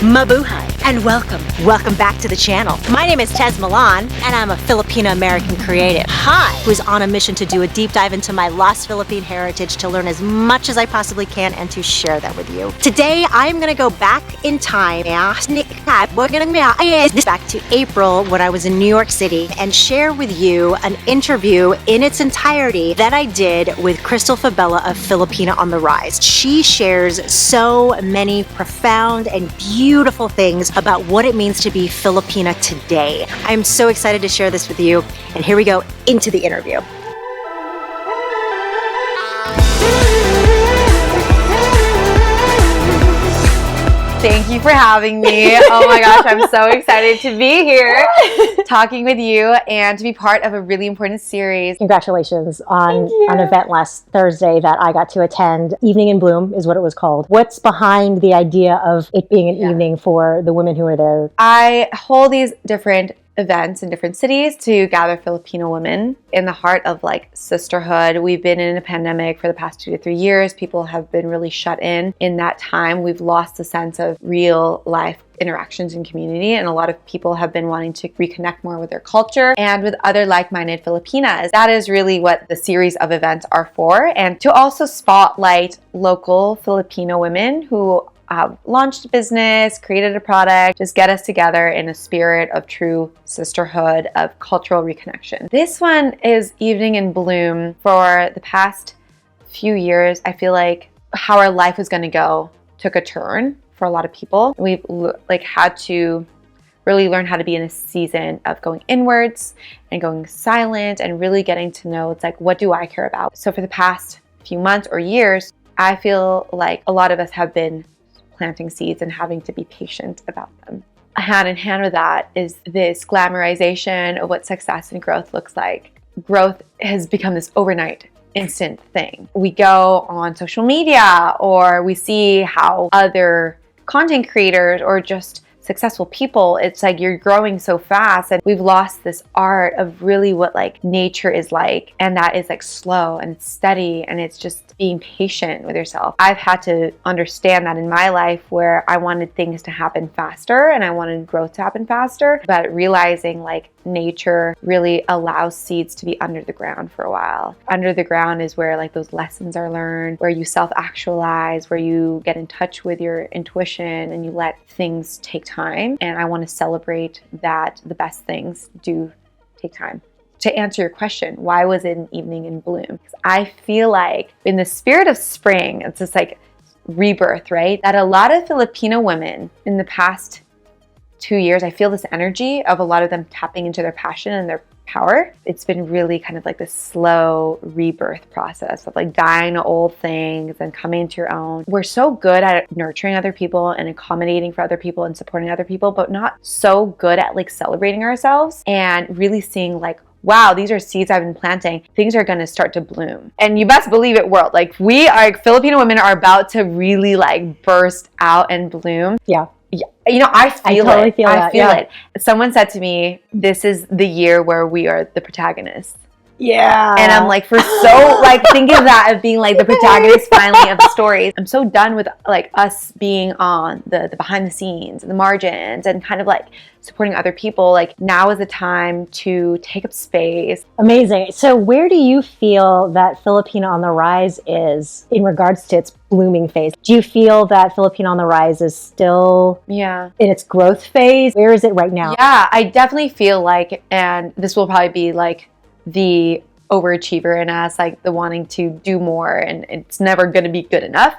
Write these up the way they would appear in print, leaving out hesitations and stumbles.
Mabuhay and welcome back to the channel. My name is Tez Milan and I'm a Filipina-American creative. Hi, who's on a mission to do a deep dive into my lost Philippine heritage to learn as much as I possibly can and to share that with you. Today, I'm gonna go back in time, back to April when I was in New York City and share with you an interview in its entirety that I did with Krystl Fabella of Filipina on the Rise. She shares so many profound and beautiful things about what it means to be Filipina today. I'm so excited to share this with you, and here we go into the interview. Thank you for having me. Oh my gosh, I'm so excited to be here talking with you and to be part of a really important series. Congratulations on an event last Thursday that I got to attend. Evening in Bloom is what it was called. What's behind the idea of it being an evening for the women who are there? I hold these different events in different cities to gather Filipino women in the heart of like sisterhood. We've been in a pandemic for the past 2 to 3 years. People have been really shut in that time. We've lost the sense of real life interactions in community, and a lot of people have been wanting to reconnect more with their culture and with other like-minded Filipinas. That is really what the series of events are for, and to also spotlight local Filipino women who have launched a business, created a product, just get us together in a spirit of true sisterhood, of cultural reconnection. This one is Evening in Bloom. For the past few years, I feel like how our life was going to go took a turn for a lot of people. We've had to really learn how to be in a season of going inwards and going silent and really getting to know, it's like, what do I care about? So for the past few months or years, I feel like a lot of us have been planting seeds and having to be patient about them. Hand in hand with that is this glamorization of what success and growth looks like. Growth has become this overnight, instant thing. We go on social media or we see how other content creators or just successful people, it's like you're growing so fast, and we've lost this art of really what like nature is like, and that is like slow and steady, and it's just being patient with yourself. I've had to understand that in my life where I wanted things to happen faster and I wanted growth to happen faster, but realizing like nature really allows seeds to be under the ground for a while. Under the ground is where like those lessons are learned, where you self-actualize, where you get in touch with your intuition and you let things take time. And I want to celebrate that the best things do take time. To answer your question, why was it an Evening in Bloom? Because I feel like in the spirit of spring, it's just like rebirth, right? That a lot of Filipino women in the past 2 years, I feel this energy of a lot of them tapping into their passion and their power. It's been really kind of like this slow rebirth process of like dying to old things and coming into your own. We're so good at nurturing other people and accommodating for other people and supporting other people, but not so good at like celebrating ourselves and really seeing like, wow, these are seeds I've been planting. Things are going to start to bloom. And you best believe it, world. Like Filipino women are about to really like burst out and bloom. Yeah. Yeah, you know, I feel it. I feel it. Someone said to me, this is the year where we are the protagonists. Yeah. And I'm like, for so, like, think of that of being like the protagonist finally of the story. I'm so done with like us being on the behind the scenes, the margins, and kind of like supporting other people. Like now is the time to take up space. Amazing. So where do you feel that Filipina on the Rise is in regards to its blooming phase? Do you feel that Filipina on the Rise is still in its growth phase? Where is it right now? Yeah, I definitely feel like, and this will probably be like the overachiever in us, like the wanting to do more, and it's never going to be good enough.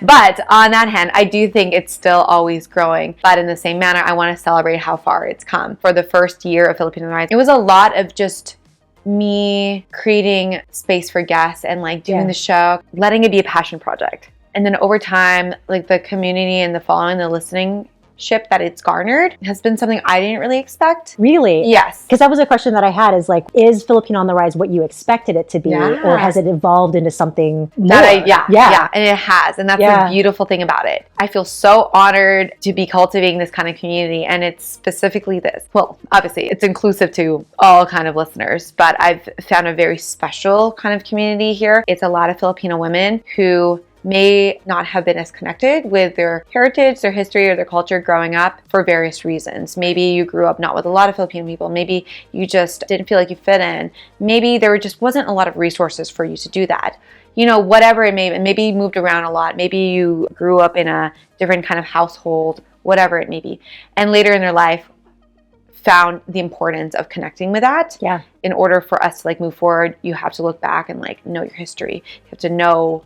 But on that hand, I do think it's still always growing. But in the same manner, I want to celebrate how far it's come. For the first year of Filipina on the Rise, it was a lot of just me creating space for guests and like doing the show, letting it be a passion project. And then over time, like the community and the following, the listening ship that it's garnered has been something I didn't really expect. Really? Yes. Because that was a question that I had, is like, is Filipina on the Rise what you expected it to be? Or has it evolved into something more? And it has. And that's the beautiful thing about it. I feel so honored to be cultivating this kind of community, and it's specifically this. Well, obviously it's inclusive to all kind of listeners, but I've found a very special kind of community here. It's a lot of Filipino women who may not have been as connected with their heritage, their history, or their culture growing up for various reasons. Maybe you grew up not with a lot of Filipino people. Maybe you just didn't feel like you fit in. Maybe there just wasn't a lot of resources for you to do that. You know, whatever it may be. Maybe you moved around a lot. Maybe you grew up in a different kind of household, whatever it may be. And later in their life, found the importance of connecting with that. Yeah. In order for us to like move forward, you have to look back and like know your history. You have to know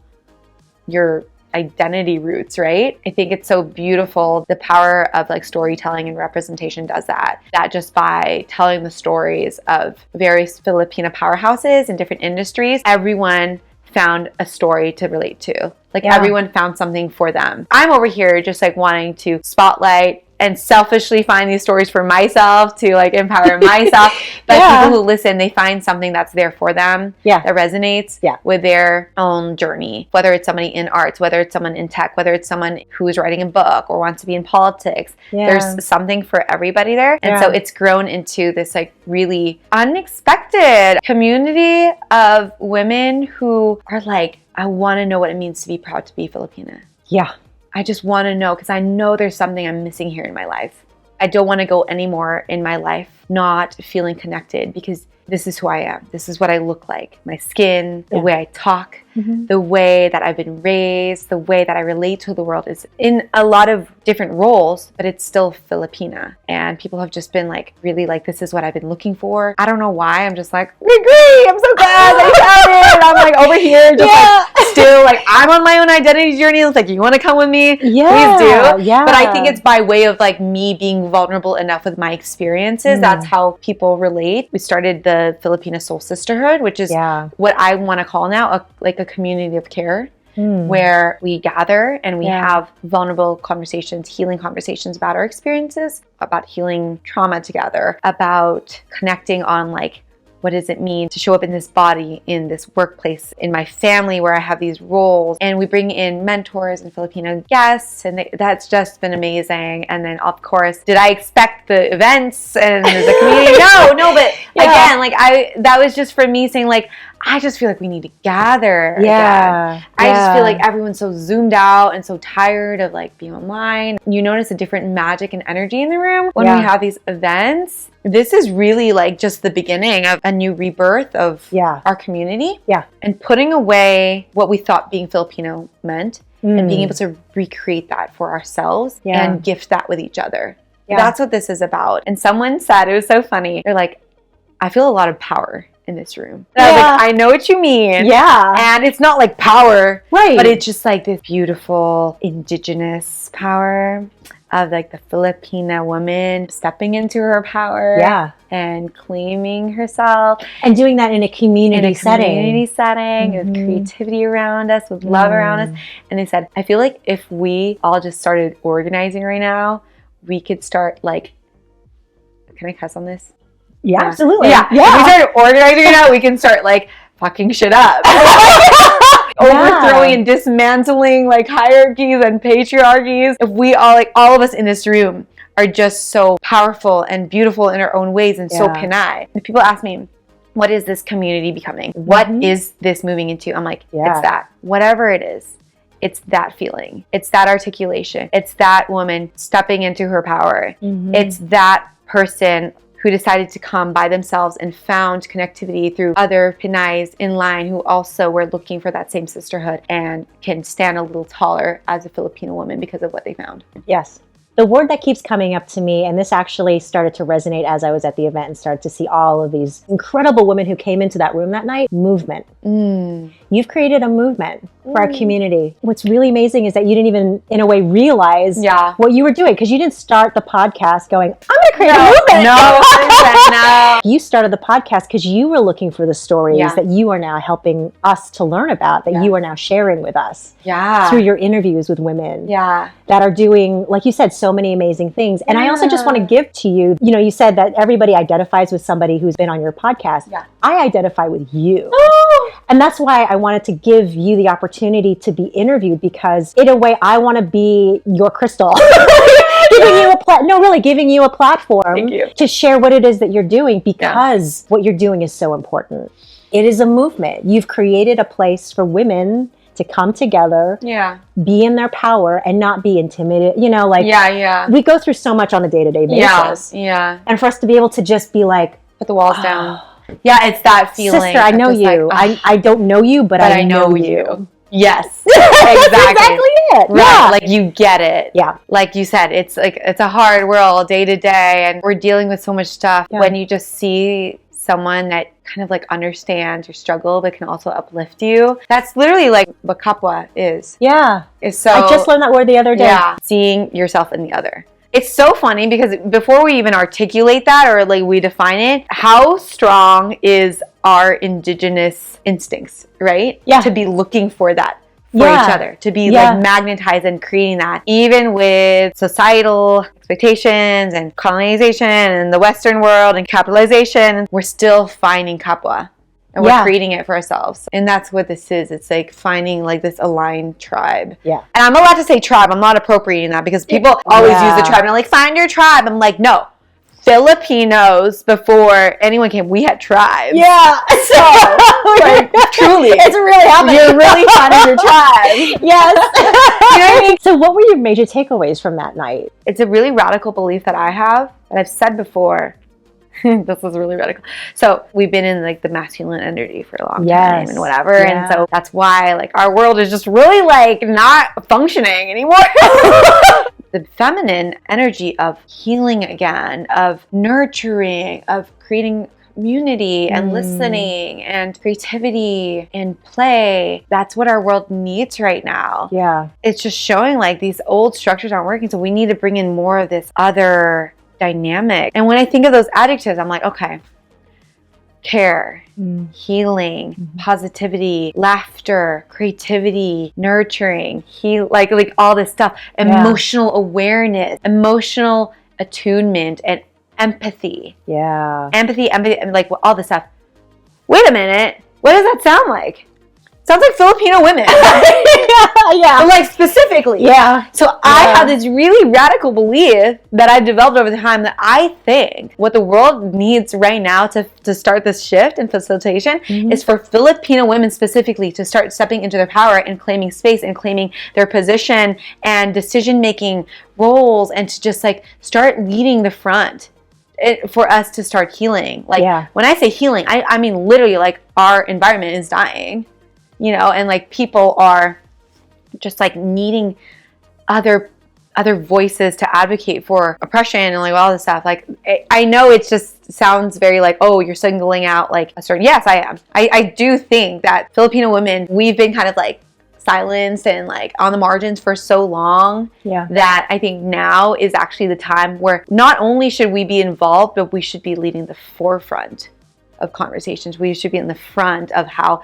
your identity roots, right? I think it's so beautiful. The power of like storytelling and representation does that. That just by telling the stories of various Filipina powerhouses in different industries, everyone found a story to relate to. Like everyone found something for them. I'm over here just like wanting to spotlight and selfishly find these stories for myself to like empower myself. But people who listen, they find something that's there for them, that resonates with their own journey. Whether it's somebody in arts, whether it's someone in tech, whether it's someone who's writing a book or wants to be in politics. There's something for everybody there. And so it's grown into this like really unexpected community of women who are like, I want to know what it means to be proud to be Filipina. Yeah. I just want to know because I know there's something I'm missing here in my life. I don't want to go anymore in my life not feeling connected because this is who I am. This is what I look like. My skin, the way I talk, the way that I've been raised, the way that I relate to the world is in a lot of different roles, but it's still Filipina. And people have just been like, really like, this is what I've been looking for. I don't know why. I'm just like, great. I'm so glad that you found it. I'm like over here just like still like, I'm on my own identity journey. It's like, you want to come with me? Please do. Yeah. But I think it's by way of like me being vulnerable enough with my experiences. That's how people relate. We started the Filipina Soul Sisterhood, which is what I want to call now like a community of care where we gather and we have vulnerable conversations, healing conversations about our experiences, about healing trauma together, about connecting on like, what does it mean to show up in this body, in this workplace, in my family where I have these roles? And we bring in mentors and Filipino guests, and that's just been amazing. And then, of course, did I expect the events and the community? No, but again, like that was just for me saying like, I just feel like we need to gather again. I just feel like everyone's so zoomed out and so tired of like being online. You notice a different magic and energy in the room when we have these events. This is really like just the beginning of a new rebirth of our community. And putting away what we thought being Filipino meant and being able to recreate that for ourselves and gift that with each other. That's what this is about. And someone said, it was so funny, they're like, I feel a lot of power in this room. And I was like, I know what you mean. And it's not like power, but it's just like this beautiful indigenous power of like the Filipina woman stepping into her power and claiming herself. And doing that in a community setting. With creativity around us, with love around us. And they said, I feel like if we all just started organizing right now, we could start like, can I cuss on this? Yeah, absolutely. If we start organizing it out, we can start like fucking shit up. Overthrowing and dismantling like hierarchies and patriarchies. If we all, like all of us in this room are just so powerful and beautiful in our own ways and so Pinay. And people ask me, what is this community becoming? What is this moving into? I'm like, it's that. Whatever it is. It's that feeling. It's that articulation. It's that woman stepping into her power. It's that person who decided to come by themselves and found connectivity through other Pinays in line who also were looking for that same sisterhood and can stand a little taller as a Filipino woman because of what they found. Yes. The word that keeps coming up to me, and this actually started to resonate as I was at the event and started to see all of these incredible women who came into that room that night, movement. You've created a movement for our community. What's really amazing is that you didn't even, in a way, realize what you were doing because you didn't start the podcast going, I'm going to create a movement. No. You started the podcast because you were looking for the stories that you are now helping us to learn about, that you are now sharing with us through your interviews with women that are doing, like you said, so many amazing things. And I also just want to give to you, you know, you said that everybody identifies with somebody who's been on your podcast. I identify with you. And that's why I wanted to give you the opportunity to be interviewed because in a way I want to be your Krystl. Giving you a platform to share what it is that you're doing because what you're doing is so important. It is a movement. You've created a place for women to come together, be in their power and not be intimidated. You know, like, we go through so much on a day-to-day basis. And for us to be able to just be like, put the walls down. Yeah, it's that feeling. Sister, I know you. Like, I don't know you, but I know you. Yes. That's exactly it. Right. Like, you get it. Yeah. Like you said, it's like, it's a hard world day to day, and we're dealing with so much stuff. When you just see someone that kind of like understands your struggle but can also uplift you, that's literally like what Kapwa is. So I just learned that word the other day. Seeing yourself in the other. It's so funny because before we even articulate that or like we define it, how strong is our indigenous instincts, right? To be looking for that for each other, to be like magnetized and creating that, even with societal expectations and colonization and the Western world and capitalization, we're still finding Kapwa. And we're creating it for ourselves. And that's what this is. It's like finding like this aligned tribe. And I'm allowed to say tribe. I'm not appropriating that because people always use the tribe. And they're like, find your tribe. I'm like, no. Filipinos, before anyone came, we had tribes. So, like, truly. It's really happening. You're really finding your tribe. You know what I mean? So what were your major takeaways from that night? It's a really radical belief that I have, that I've said before. This is really radical. So we've been in like the masculine energy for a long time and whatever. And so that's why like our world is just really like not functioning anymore. The feminine energy of healing again, of nurturing, of creating community and listening and creativity and play. That's what our world needs right now. It's just showing like these old structures aren't working. So we need to bring in more of this other dynamic. And when I think of those adjectives, I'm like, okay, care, healing, positivity, laughter, creativity, nurturing, like all this stuff, emotional awareness, emotional attunement, and empathy. Empathy, and like all this stuff. Wait a minute, what does that sound like? Sounds like Filipino women. Like specifically. So I have this really radical belief that I've developed over the time that I think what the world needs right now to start this shift in facilitation is for Filipino women specifically to start stepping into their power and claiming space and claiming their position and decision-making roles, and to just like start leading the front. For us to start healing. Like when I say healing, I mean literally like our environment is dying. You know, and like people are just like needing other voices to advocate for oppression and like all this stuff. Like I know it just sounds very like, oh, you're singling out like a certain, yes, I am. I do think that Filipino women, we've been kind of like silenced and like on the margins for so long that I think now is actually the time where not only should we be involved, but we should be leading the forefront of conversations. We should be in the front of how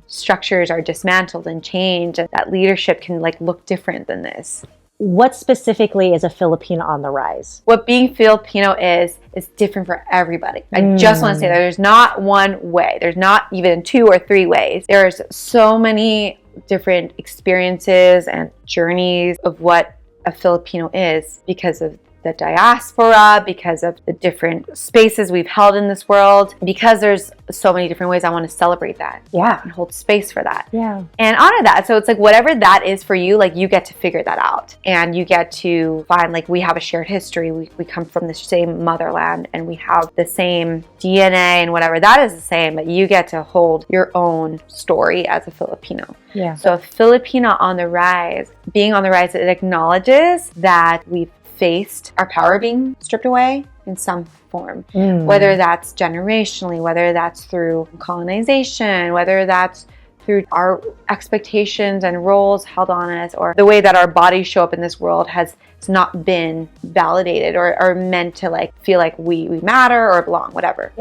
structures are dismantled and changed, and that leadership can like look different than this. What specifically is a Filipina on the rise? What being Filipino is different for everybody. I just want to say that there's not one way. There's not even 2 or 3 ways. There's so many different experiences and journeys of what a Filipino is because of the diaspora, because of the different spaces we've held in this world, because there's so many different ways. I want to celebrate that. And hold space for that. And honor that. So it's like whatever that is for you, like you get to figure that out. And you get to find like we have a shared history. We come from the same motherland and we have the same DNA and whatever. That is the same, but you get to hold your own story as a Filipino. So Filipina on the rise, being on the rise, it acknowledges that we've faced our power being stripped away in some form, whether that's generationally, whether that's through colonization, whether that's through our expectations and roles held on us, or the way that our bodies show up in this world has not been validated or meant to like feel like we matter or belong, whatever.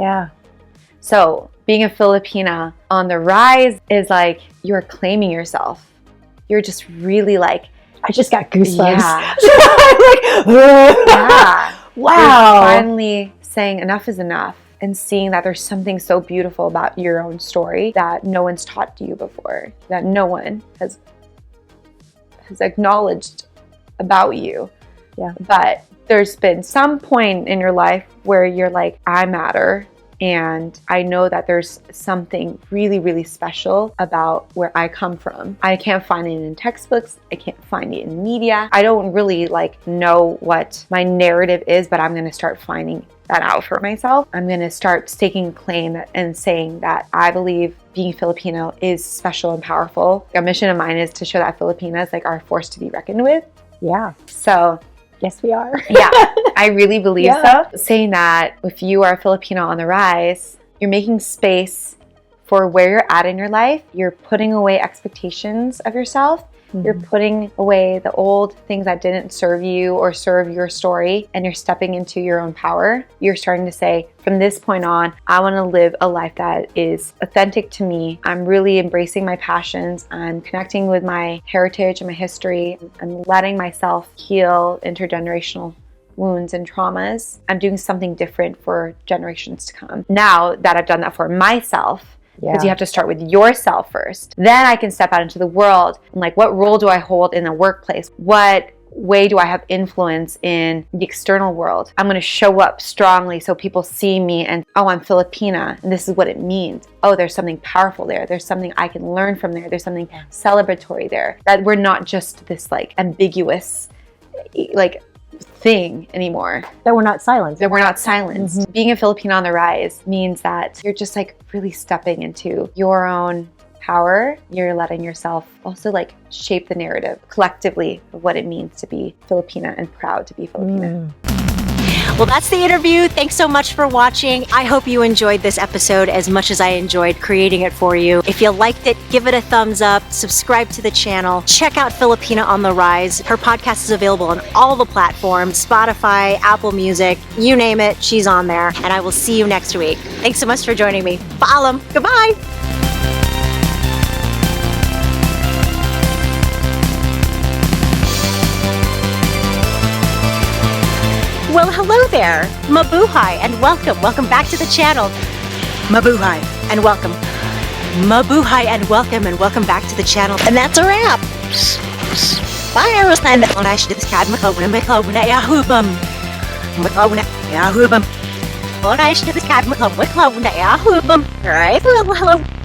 So being a Filipina on the rise is like you're claiming yourself. You're just really like, I just got goosebumps. Wow. You're finally saying enough is enough and seeing that there's something so beautiful about your own story that no one's taught you before, that no one has acknowledged about you. But there's been some point in your life where you're like, I matter And I know that there's something really, really special about where I come from. I can't find it in textbooks. I can't find it in media. I don't really know what my narrative is, but I'm going to start finding that out for myself. I'm going to start staking a claim and saying that I believe being Filipino is special and powerful. A mission of mine is to show that Filipinas are a force to be reckoned with. Yeah. So yes, we are. yeah, I really believe so. Saying that if you are a Filipino on the rise, you're making space for where you're at in your life. You're putting away expectations of yourself. You're putting away the old things that didn't serve you or serve your story, and you're stepping into your own power. You're starting to say, from this point on, I want to live a life that is authentic to me. I'm really embracing my passions. I'm connecting with my heritage and my history. I'm letting myself heal intergenerational wounds and traumas. I'm doing something different for generations to come. Now that I've done that for myself, because you have to start with yourself first. Then I can step out into the world and what role do I hold in the workplace? What way do I have influence in the external world? I'm going to show up strongly so people see me and, oh, I'm Filipina and this is what it means. Oh, there's something powerful there. There's something I can learn from there. There's something celebratory there. That we're not just this ambiguous thing anymore. That we're not silenced. Being a Filipino on the rise means that you're just really stepping into your own power. You're letting yourself also shape the narrative collectively of what it means to be Filipina and proud to be Filipina. Well, that's the interview. Thanks so much for watching. I hope you enjoyed this episode as much as I enjoyed creating it for you. If you liked it, give it a thumbs up, subscribe to the channel, check out Filipina on the Rise. Her podcast is available on all the platforms, Spotify, Apple Music, you name it, she's on there. And I will see you next week. Thanks so much for joining me. Paalam. Goodbye. Well, hello there. Mabuhay and welcome. Welcome back to the channel. Mabuhay and welcome. Mabuhay and welcome back to the channel. And that's a wrap. Bye, everyone. I should discard Yahubam. I should discard Yahubam. Right? Hello.